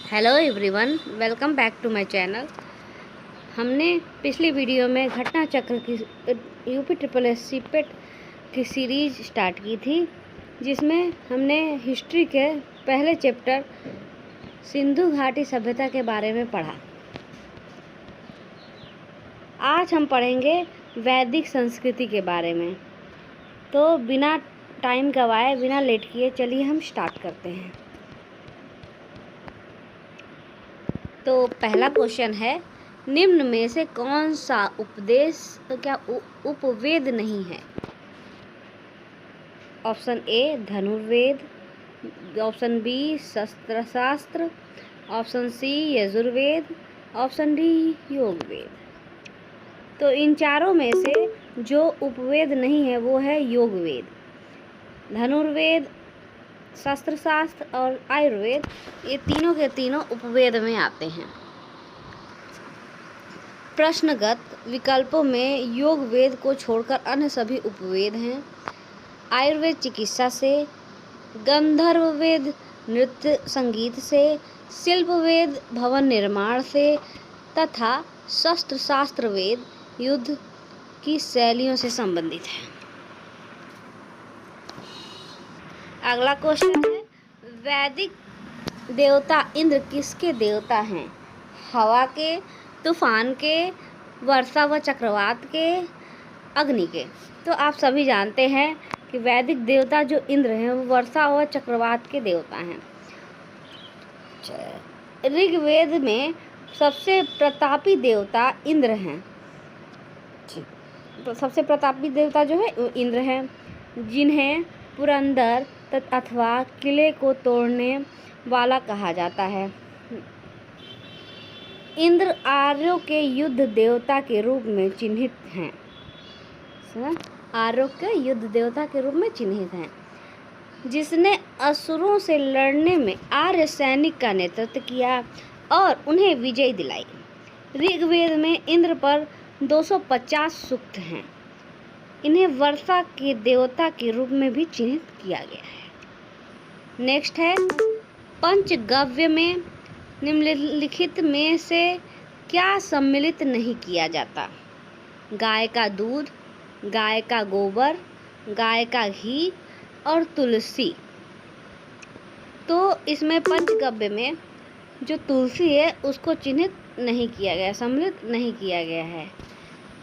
Hello everyone, welcome back to my channel. हमने पिछली video में घटना चक्र की यूपी ट्रिपल एस सीपेट की सीरीज स्टार्ट की थी, जिसमें हमने हिस्ट्री के पहले चैप्टर सिंधु घाटी सभ्यता के बारे में पढ़ा। आज हम पढ़ेंगे वैदिक संस्कृति के बारे में। तो बिना टाइम गवाए, बिना लेट किए, चलिए हम स्टार्ट करते हैं। तो पहला क्वेश्चन है, निम्न में से कौन सा उपवेद नहीं है? ऑप्शन ए धनुर्वेद, ऑप्शन बी शस्त्रशास्त्र, ऑप्शन सी यजुर्वेद, ऑप्शन डी योगवेद। तो इन चारों में से जो उपवेद नहीं है वो है योगवेद। धनुर्वेद, शस्त्रशास्त्र और आयुर्वेद, ये तीनों के तीनों उपवेद में आते हैं। प्रश्नगत विकल्पों में योगवेद को छोड़कर अन्य सभी उपवेद हैं। आयुर्वेद चिकित्सा से, गंधर्ववेद नृत्य संगीत से, शिल्पवेद भवन निर्माण से तथा शस्त्रशास्त्र वेद युद्ध की शैलियों से संबंधित है। अगला क्वेश्चन है, वैदिक देवता इंद्र किसके देवता हैं? हवा के, तूफान के, वर्षा व चक्रवात के, अग्नि के। तो आप सभी जानते हैं कि वैदिक देवता जो इंद्र हैं वो वर्षा व चक्रवात के देवता हैं। ऋग्वेद में सबसे प्रतापी देवता इंद्र हैं। तो सबसे प्रतापी देवता जो है इंद्र हैं, जिन्हें पुरंदर अथवा किले को तोड़ने वाला कहा जाता है। इंद्र आर्यों के युद्ध देवता के रूप में चिन्हित हैं। आर्यों के युद्ध देवता के रूप में चिन्हित हैं, जिसने असुरों से लड़ने में आर्य सैनिक का नेतृत्व किया और उन्हें विजय दिलाई। ऋग्वेद में इंद्र पर 250 सूक्त हैं। इन्हें वर्षा के देवता के रूप में भी चिन्हित किया गया है। नेक्स्ट है, पंचगव्य में निम्नलिखित में से क्या सम्मिलित नहीं किया जाता? गाय का दूध, गाय का गोबर, गाय का घी और तुलसी। तो इसमें पंचगव्य में जो तुलसी है उसको चिन्हित नहीं किया गया, सम्मिलित नहीं किया गया है।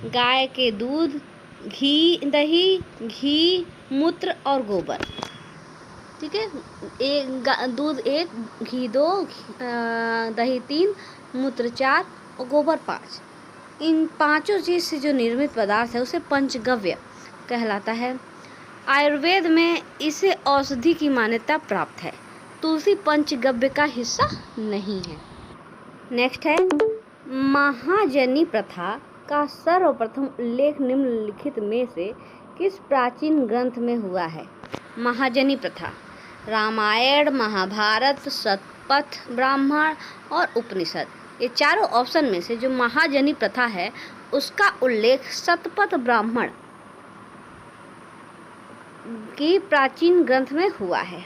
गाय के दूध, घी, दही, घी, मूत्र और गोबर। ठीक है, दूध 1, घी 2, दही 3, मूत्र 4 और गोबर 5। इन पांचों चीज से जो निर्मित पदार्थ है उसे पंचगव्य कहलाता है। आयुर्वेद में इसे औषधि की मान्यता प्राप्त है। तुलसी पंचगव्य का हिस्सा नहीं है। नेक्स्ट है, महाजनी प्रथा का सर्वप्रथम उल्लेख निम्नलिखित में से किस प्राचीन ग्रंथ में हुआ है? महाजनी प्रथा रामायण, महाभारत, शतपथ ब्राह्मण और उपनिषद। ये चारों ऑप्शन में से जो महाजनी प्रथा है उसका उल्लेख शतपथ ब्राह्मण की प्राचीन ग्रंथ में हुआ है।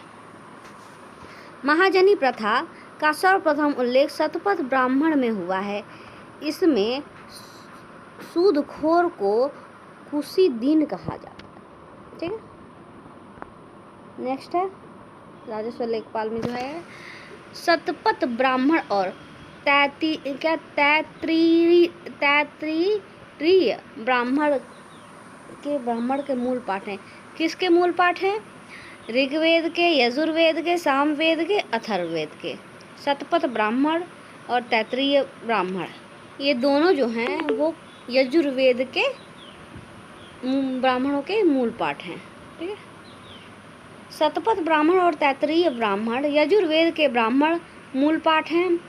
महाजनी प्रथा का सर्वप्रथम उल्लेख शतपथ ब्राह्मण में हुआ है। इसमें सूदखोर को कुशी दीन कहा जाता है। ठीक है, नेक्स्ट है, राजस्व लेखपाल में जो है शतपथ ब्राह्मण और तैत्तिरीय ब्राह्मण के मूल पाठ हैं। किसके मूल पाठ हैं? ऋग्वेद के, यजुर्वेद के, सामवेद के, अथर्ववेद के। शतपथ ब्राह्मण और तैत्तिरीय ब्राह्मण, ये दोनों जो हैं वो यजुर्वेद के ब्राह्मणों के मूल पाठ हैं। ठीक है, शतपथ ब्राह्मण और तैत्तिरीय ब्राह्मण यजुर्वेद के ब्राह्मण मूल पाठ हैं।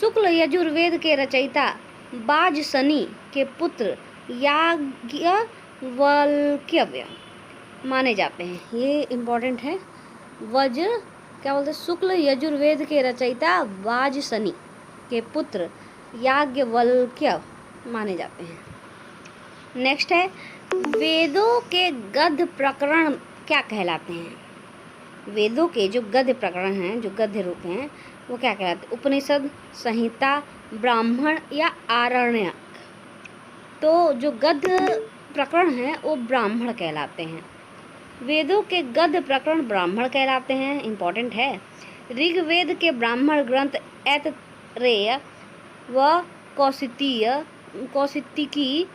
शुक्ल यजुर्वेद के रचयिता वाजसनी के पुत्र याज्ञवल्क्य माने जाते हैं। ये इम्पोर्टेंट है। शुक्ल यजुर्वेद के रचयिता वाजसनी के पुत्र याज्ञवल्क्य माने जाते हैं। नेक्स्ट है, वेदों के गद्य प्रकरण क्या कहलाते हैं? वेदों के जो गद्य प्रकरण हैं, जो गद्य रूप हैं, वो क्या कहलाते हैं? उपनिषद, संहिता, ब्राह्मण या आरण्यक। तो जो गद्य प्रकरण हैं वो ब्राह्मण कहलाते हैं। वेदों के गद्य प्रकरण ब्राह्मण कहलाते हैं, इम्पॉर्टेंट है। ऋग्वेद के ब्राह्मण ग्रंथ ऐतरेय व कौशिकी,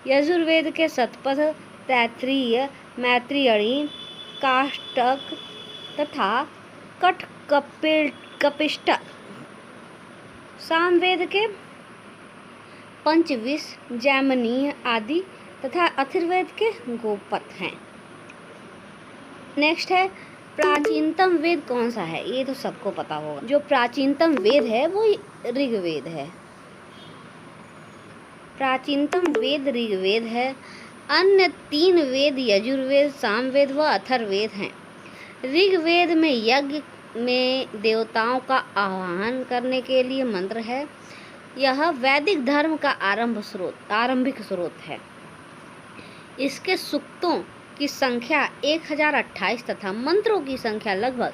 यजुर्वेद के शतपथ, तैत्तिरीय, मैत्रेयी, काष्टक तथा कठकपिष्टक, सामवेद के पंचविंश, जैमिनीय आदि तथा अथर्ववेद के गोपथ हैं। नेक्स्ट है प्राचीनतम वेद कौन सा है? ये तो सबको पता होगा। जो प्राचीनतम वेद है वो ऋग्वेद है। प्राचीनतम वेद ऋग्वेद है। अन्य 3 वेद यजुर्वेद, सामवेद व अथर्ववेद हैं। ऋग्वेद में यज्ञ में देवताओं का आह्वान करने के लिए मंत्र है। यह वैदिक धर्म का आरंभिक स्रोत है। इसके सूक्तों की संख्या 1028 तथा मंत्रों की संख्या लगभग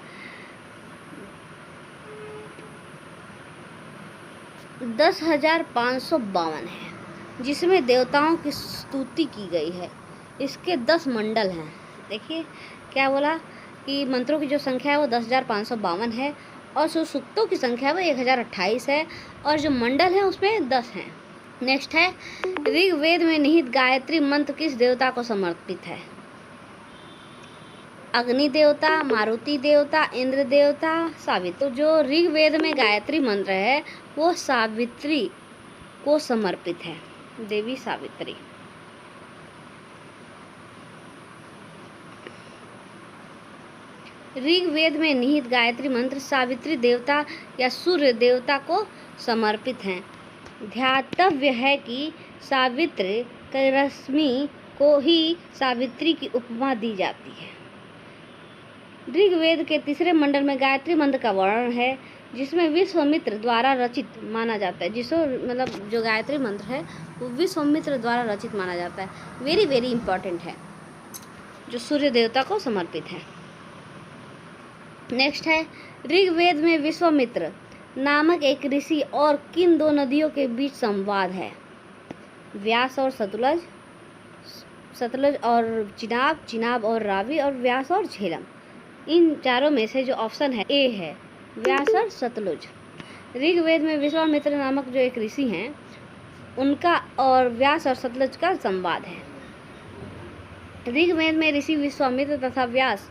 10,552 है, जिसमें देवताओं की स्तुति की गई है। इसके 10 मंडल हैं। देखिए क्या बोला कि मंत्रों की जो संख्या है वो 10,552 है और जो सूक्तों की संख्या वो 1028 है और जो मंडल है उसमें 10 हैं। नेक्स्ट है ऋग्वेद में निहित गायत्री मंत्र किस देवता को समर्पित है? अग्नि देवता, मारुति देवता, इंद्र देवता, सावित्री। तो जो ऋग्वेद में गायत्री मंत्र है वो सावित्री को समर्पित है, देवी सावित्री। ऋग्वेद में निहित गायत्री मंत्र सावित्री देवता या सूर्य देवता को समर्पित हैं। ध्यातव्य है कि सावित्री की रश्मि को ही सावित्री की उपमा दी जाती है। ऋग्वेद के 3 मंडल में गायत्री मंत्र का वर्णन है, जिसमें विश्वामित्र द्वारा रचित माना जाता है। जो गायत्री मंत्र है वो विश्वामित्र द्वारा रचित माना जाता है। वेरी वेरी इंपॉर्टेंट है, जो सूर्य देवता को समर्पित है। नेक्स्ट है ऋग्वेद में विश्वामित्र नामक एक ऋषि और किन 2 नदियों के बीच संवाद है? व्यास और सतलज, सतलज और चिनाब, चिनाब और रावी और व्यास और झेलम। इन चारों में से जो ऑप्शन है ए है, व्यास और सतलुज। ऋग्वेद में विश्वामित्र नामक जो एक ऋषि हैं उनका और व्यास और सतलज का संवाद है। ऋग्वेद में ऋषि विश्वामित्र तथा व्यास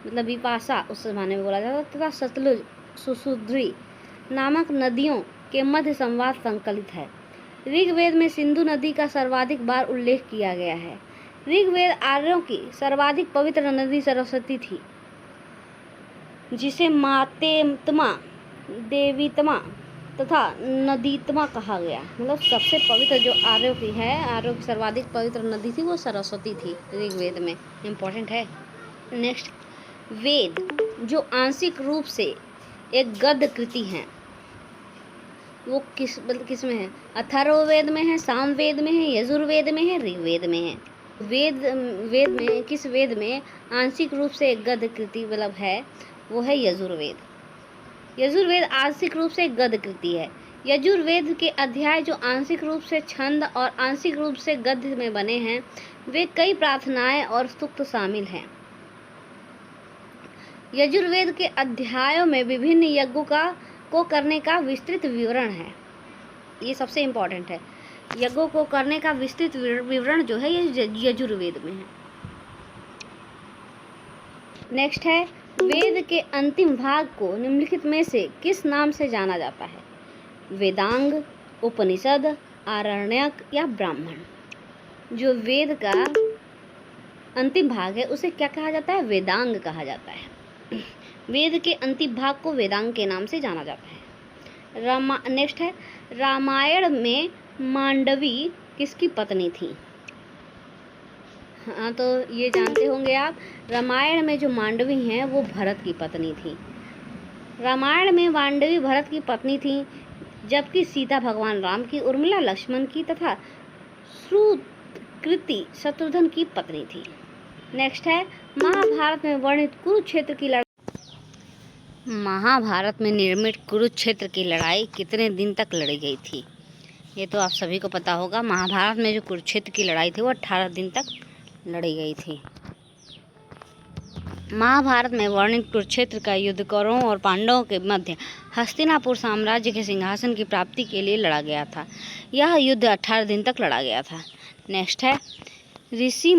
विपाशा उस जमाने में बोला जाता तथा सतलुज सुशुद्री नामक नदियों के मध्य संवाद संकलित है। ऋग्वेद में सिंधु नदी का सर्वाधिक बार उल्लेख किया गया है। ऋग्वेद आर्यों की सर्वाधिक पवित्र नदी सरस्वती थी, जिसे मातेत्मा, देवीत्मा तथा नदीत्मा कहा गया। सबसे पवित्र जो आर्यों की सर्वाधिक पवित्र नदी थी वो सरस्वती थी ऋग्वेद में। इम्पोर्टेंट है। नेक्स्ट, वेद जो आंशिक रूप से एक गद्य कृति है वो किस में है? अथर्ववेद में है, सामवेद में है, यजुर्वेद में है, ऋग्वेद में है। किस वेद में आंशिक रूप से एक गद्य कृति है? वो है यजुर्वेद। यजुर्वेद आंशिक रूप से एक गद्य कृति है। यजुर्वेद के अध्याय जो आंशिक रूप से छंद और आंशिक रूप से गद्य में बने हैं, वे कई प्रार्थनाएं और सूक्त शामिल हैं। यजुर्वेद के अध्यायों में विभिन्न यज्ञों को करने का विस्तृत विवरण है। ये सबसे इम्पोर्टेंट है। यज्ञों को करने का विस्तृत विवरण जो है ये यजुर्वेद में है। नेक्स्ट है वेद के अंतिम भाग को निम्नलिखित में से किस नाम से जाना जाता है? वेदांग, उपनिषद, आरण्यक या ब्राह्मण। जो वेद का अंतिम भाग है उसे क्या कहा जाता है? वेदांग कहा जाता है। वेद के अंतिम भाग को वेदांग के नाम से जाना जाता है। नेक्स्ट है रामायण में मांडवी किसकी पत्नी थी? हाँ, तो ये जानते होंगे आप। रामायण में जो मांडवी हैं वो भरत की पत्नी थी। रामायण में मांडवी भरत की पत्नी थी, जबकि सीता भगवान राम की, उर्मिला लक्ष्मण की तथा श्रुतकृति शत्रुघ्न की पत्नी थी। नेक्स्ट है महाभारत में वर्णित कुरुक्षेत्र की लड़ाई महाभारत में निर्मित कुरुक्षेत्र की लड़ाई कितने दिन तक लड़ी गई थी? ये तो आप सभी को पता होगा। महाभारत में जो कुरुक्षेत्र की लड़ाई थी वो 18 दिन तक लड़ी गई थी। महाभारत में वर्णित कुरुक्षेत्र का युद्ध कौरवों और पांडवों के मध्य हस्तिनापुर साम्राज्य के सिंहासन की प्राप्ति के लिए लड़ा गया था। यह युद्ध 18 दिन तक लड़ा गया था। नेक्स्ट है, ऋषि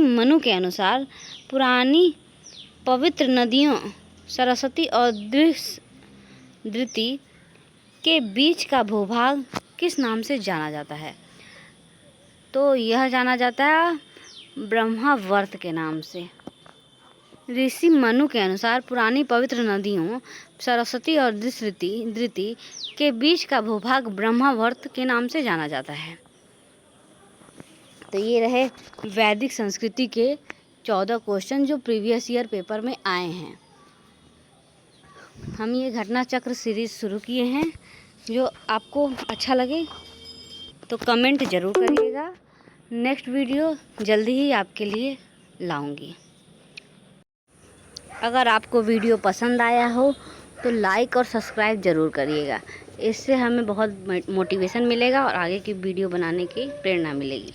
मनु के अनुसार पुरानी पवित्र नदियों सरस्वती और धृति के बीच का भूभाग किस नाम से जाना जाता है? तो यह जाना जाता है ब्रह्मावर्त के नाम से। ऋषि मनु के अनुसार पुरानी पवित्र नदियों सरस्वती और धृति के बीच का भूभाग ब्रह्मावर्त के नाम से जाना जाता है। तो ये रहे वैदिक संस्कृति के 14 क्वेश्चन जो प्रीवियस ईयर पेपर में आए हैं। हम ये घटना चक्र सीरीज़ शुरू किए हैं। जो आपको अच्छा लगे तो कमेंट ज़रूर करिएगा। नेक्स्ट वीडियो जल्दी ही आपके लिए लाऊंगी। अगर आपको वीडियो पसंद आया हो तो लाइक और सब्सक्राइब ज़रूर करिएगा। इससे हमें बहुत मोटिवेशन मिलेगा और आगे की वीडियो बनाने की प्रेरणा मिलेगी।